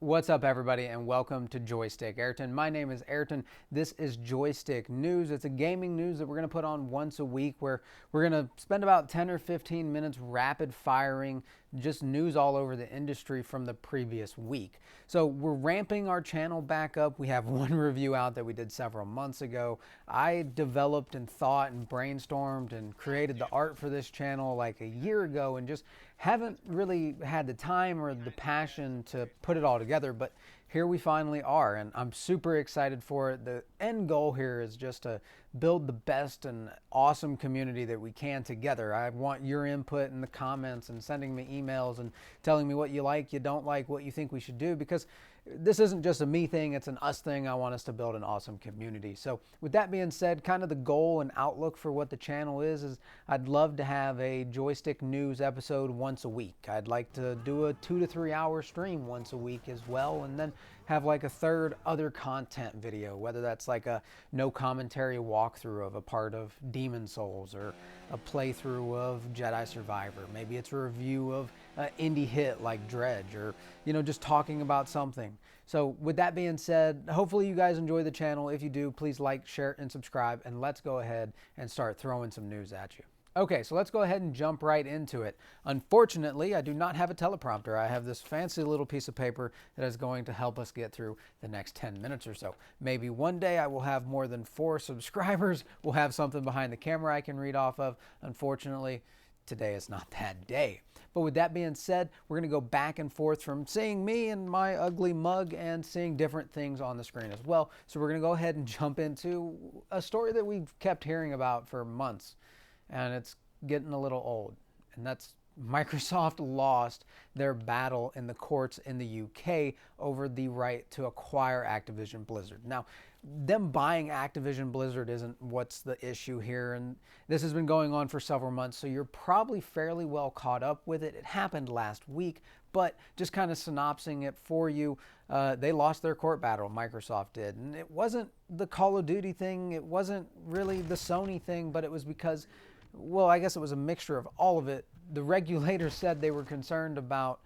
What's up, everybody, and welcome to Joystick Ayrton. My name is Ayrton. This is Joystick News. It's a gaming news that we're going to put on once a week where we're going to spend about 10 or 15 minutes rapid firing just news all over the industry from the previous week. So we're ramping our channel back up. We have one review out that we did several months ago. I developed and thought and brainstormed and created the art for this channel like a year ago and just haven't really had the time or the passion to put it all together, but here we finally are, and I'm super excited for it. The end goal here is just to build the best and awesome community that we can together. I want your input in the comments and sending me emails and telling me what you like, you don't like, what you think we should do, because this isn't just a me thing, it's an us thing. I want us to build an awesome community. So with that being said, kind of the goal and outlook for what the channel is I'd love to have a Joystick News episode once a week. I'd like to do a 2 to 3 hour stream once a week as well, and then have like a third other content video, whether that's like a no commentary walkthrough of a part of Demon Souls or a playthrough of Jedi Survivor. Maybe it's a review of an indie hit like Dredge, or just talking about something. So with that being said, hopefully you guys enjoy the channel. If you do, please like, share, and subscribe, and let's go ahead and start throwing some news at you. Okay, so let's go ahead and jump right into it. Unfortunately, I do not have a teleprompter. I have this fancy little piece of paper that is going to help us get through the next 10 minutes or so. Maybe one day I will have more than 4 subscribers. We'll have something behind the camera I can read off of. Unfortunately, today is not that day. But with that being said, we're going to go back and forth from seeing me and my ugly mug and seeing different things on the screen as well. So we're going to go ahead and jump into a story that we've kept hearing about for months. And it's getting a little old, and that's Microsoft lost their battle in the courts in the UK over the right to acquire Activision Blizzard. Now, them buying Activision Blizzard isn't what's the issue here, and this has been going on for several months, so you're probably fairly well caught up with it. It happened last week, but just kind of synopsing it for you, they lost their court battle, Microsoft did, and it wasn't the Call of Duty thing, it wasn't really the Sony thing, but it was because, well, I guess it was a mixture of all of it. The regulators said they were concerned about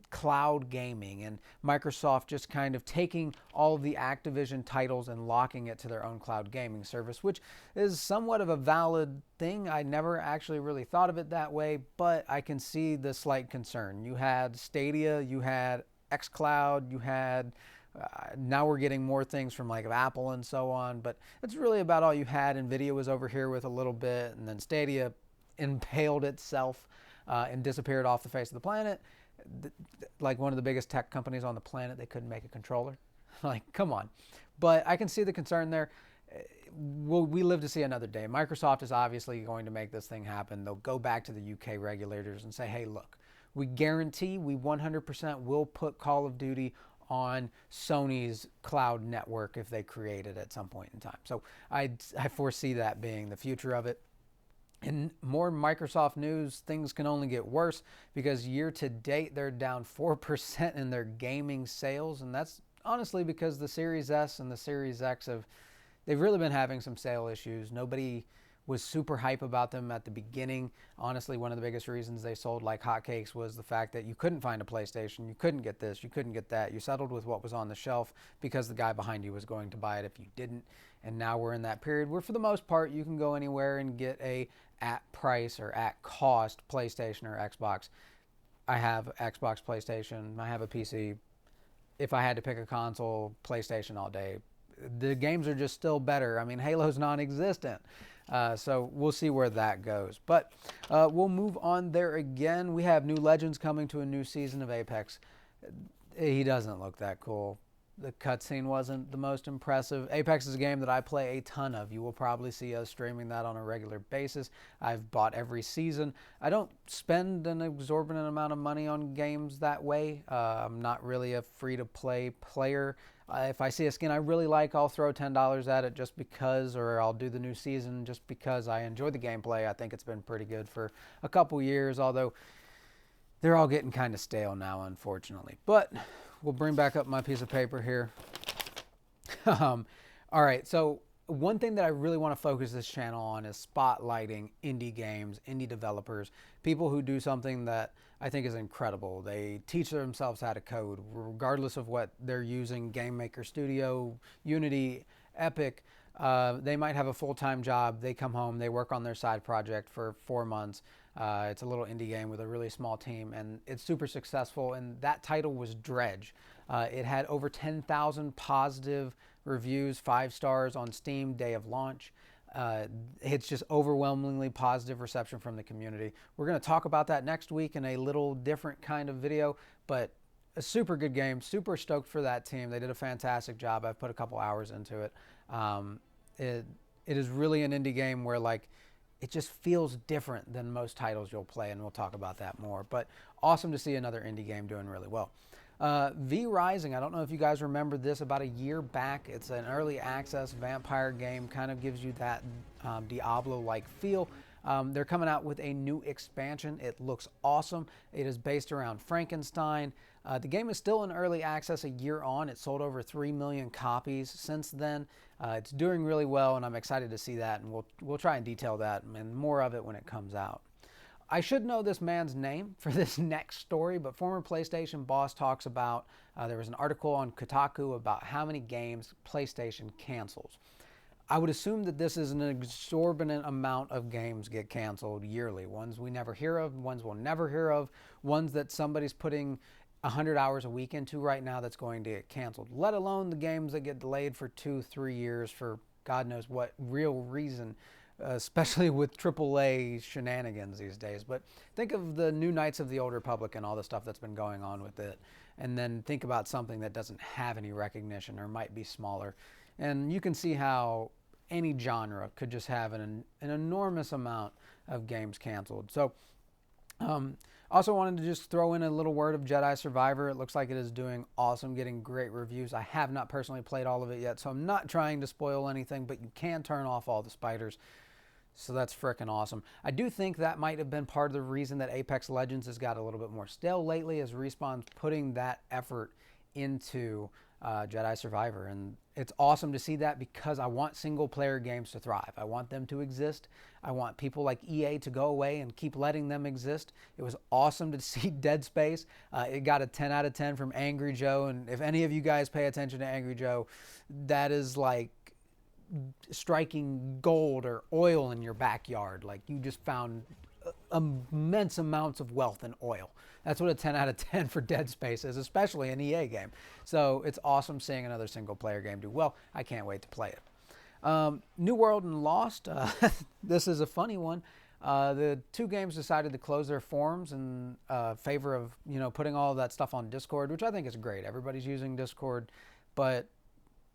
cloud gaming and Microsoft just kind of taking all of the Activision titles and locking it to their own cloud gaming service, which is somewhat of a valid thing. I never actually really thought of it that way, but I can see the slight concern. You had Stadia, you had xCloud, you had now we're getting more things from like Apple and so on, but that's really about all you had. Nvidia was over here with a little bit, and then Stadia impaled itself and disappeared off the face of the planet. Like one of the biggest tech companies on the planet, they couldn't make a controller. Like, come on. But I can see the concern there. We live to see another day. Microsoft is obviously going to make this thing happen. They'll go back to the UK regulators and say, hey, look, we guarantee we 100% will put Call of Duty on Sony's cloud network if they create it at some point in time. So I foresee that being the future of it. In more Microsoft news, things can only get worse because year to date, they're down 4% in their gaming sales. And that's honestly because the Series S and the Series X they've really been having some sale issues. Nobody was super hype about them at the beginning. Honestly, one of the biggest reasons they sold like hotcakes was the fact that you couldn't find a PlayStation, you couldn't get this, you couldn't get that. You settled with what was on the shelf because the guy behind you was going to buy it if you didn't. And now we're in that period where for the most part you can go anywhere and get a at price or at cost PlayStation or Xbox. I have Xbox, PlayStation, I have a PC. If I had to pick a console, PlayStation all day. The games are just still better. I mean, Halo's non-existent. So we'll see where that goes. But we'll move on there again. We have new legends coming to a new season of Apex. He doesn't look that cool. The cutscene wasn't the most impressive. Apex is a game that I play a ton of. You will probably see us streaming that on a regular basis. I've bought every season. I don't spend an exorbitant amount of money on games that way. I'm not really a free-to-play player. If I see a skin I really like, I'll throw $10 at it just because, or I'll do the new season just because I enjoy the gameplay. I think it's been pretty good for a couple years, although they're all getting kind of stale now, unfortunately. But we'll bring back up my piece of paper here. All right, so one thing that I really want to focus this channel on is spotlighting indie games, indie developers, people who do something that I think is incredible. They teach themselves how to code, regardless of what they're using, Game Maker Studio, Unity, Epic. They might have a full-time job. They come home, they work on their side project for 4 months. It's a little indie game with a really small team, and it's super successful. And that title was Dredge. It had over 10,000 positive reviews, 5 stars on Steam day of launch. It's just overwhelmingly positive reception from the community. We're going to talk about that next week in a little different kind of video, but a super good game. Super stoked for that team. They did a fantastic job. I've put a couple hours into it. It is really an indie game where like it just feels different than most titles you'll play, and we'll talk about that more. But awesome to see another indie game doing really well. V Rising, I don't know if you guys remember this, about a year back. It's an early access vampire game, kind of gives you that Diablo-like feel. They're coming out with a new expansion. It looks awesome. It is based around Frankenstein. The game is still in early access a year on. It sold over 3 million copies since then. It's doing really well, and I'm excited to see that, and we'll try and detail that and more of it when it comes out. I should know this man's name for this next story, but former PlayStation boss talks about, there was an article on Kotaku about how many games PlayStation cancels. I would assume that this is an exorbitant amount of games get canceled yearly. Ones we never hear of, ones we'll never hear of, ones that somebody's putting 100 hours a week into right now that's going to get canceled, let alone the games that get delayed for 2-3 years for God knows what real reason. Especially with AAA shenanigans these days. But think of the new Knights of the Old Republic and all the stuff that's been going on with it. And then think about something that doesn't have any recognition or might be smaller. And you can see how any genre could just have an enormous amount of games canceled. So also wanted to just throw in a little word of Jedi Survivor. It looks like it is doing awesome, getting great reviews. I have not personally played all of it yet, so I'm not trying to spoil anything, but you can turn off all the spiders. So that's frickin' awesome. I do think that might have been part of the reason that Apex Legends has got a little bit more stale lately, as Respawn's putting that effort into Jedi Survivor. And it's awesome to see that, because I want single-player games to thrive. I want them to exist. I want people like EA to go away and keep letting them exist. It was awesome to see Dead Space. It got a 10 out of 10 from Angry Joe. And if any of you guys pay attention to Angry Joe, that is like striking gold or oil in your backyard. Like you just found immense amounts of wealth in oil. That's what a 10 out of 10 for Dead Space is, especially an EA game. So it's awesome seeing another single player game do well. I can't wait to play it. New World and Lost. This is a funny one. The two games decided to close their forums in favor of, putting all of that stuff on Discord, which I think is great. Everybody's using Discord, but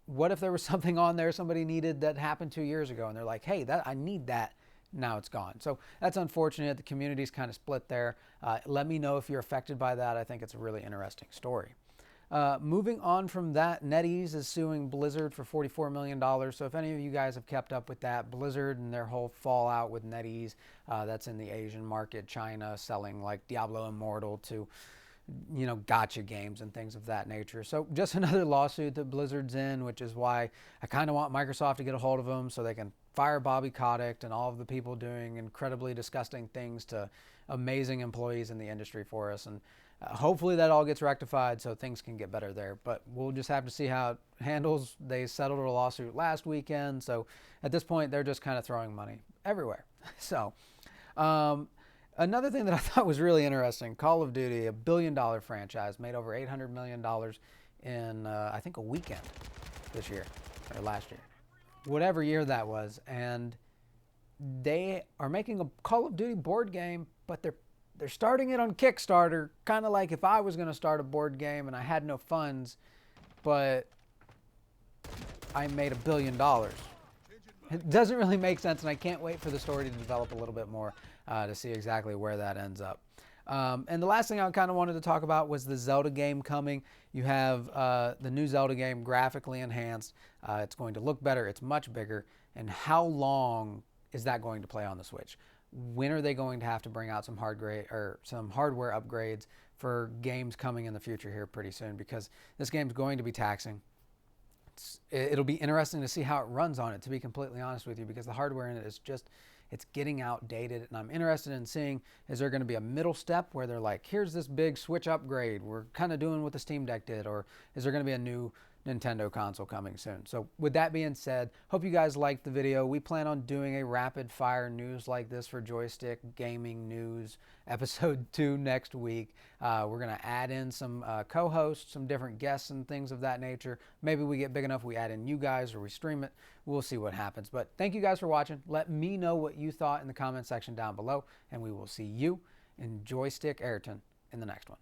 what if there was something on there somebody needed that happened 2 years ago, and they're like, hey, I need that. Now it's gone. So that's unfortunate. The community's kind of split there. Let me know if you're affected by that. I think it's a really interesting story. Moving on from that, NetEase is suing Blizzard for $44 million. So if any of you guys have kept up with that, Blizzard and their whole fallout with NetEase, that's in the Asian market, China, selling like Diablo Immortal to gotcha games and things of that nature. So just another lawsuit that Blizzard's in, which is why I kind of want Microsoft to get a hold of them so they can fire Bobby Kotick and all of the people doing incredibly disgusting things to amazing employees in the industry for us. And hopefully that all gets rectified so things can get better there. But we'll just have to see how it handles. They settled a lawsuit last weekend. So at this point, they're just kind of throwing money everywhere. So, another thing that I thought was really interesting, Call of Duty, $1 billion franchise, made over $800 million in, I think, a weekend this year, or last year. Whatever year that was. And they are making a Call of Duty board game, but they're starting it on Kickstarter, kind of like if I was going to start a board game and I had no funds, but I made $1 billion. It doesn't really make sense, and I can't wait for the story to develop a little bit more to see exactly where that ends up. And the last thing I kind of wanted to talk about was the Zelda game coming. You have the new Zelda game graphically enhanced. It's going to look better. It's much bigger. And how long is that going to play on the Switch? When are they going to have to bring out some hardware upgrades for games coming in the future here pretty soon? Because this game's going to be taxing. it'll be interesting to see how it runs on it, to be completely honest with you, because the hardware in it is just, it's getting outdated. And I'm interested in seeing, is there going to be a middle step where they're like, here's this big Switch upgrade, we're kind of doing what the Steam Deck did, or is there going to be a new Nintendo console coming soon? So with that being said, hope you guys liked the video. We plan on doing a rapid fire news like this for Joystick Gaming News episode 2 next week. We're going to add in some co-hosts, some different guests and things of that nature. Maybe we get big enough, we add in you guys, or we stream it. We'll see what happens. But thank you guys for watching. Let me know what you thought in the comment section down below, and we will see you in Joystick Ayrton in the next one.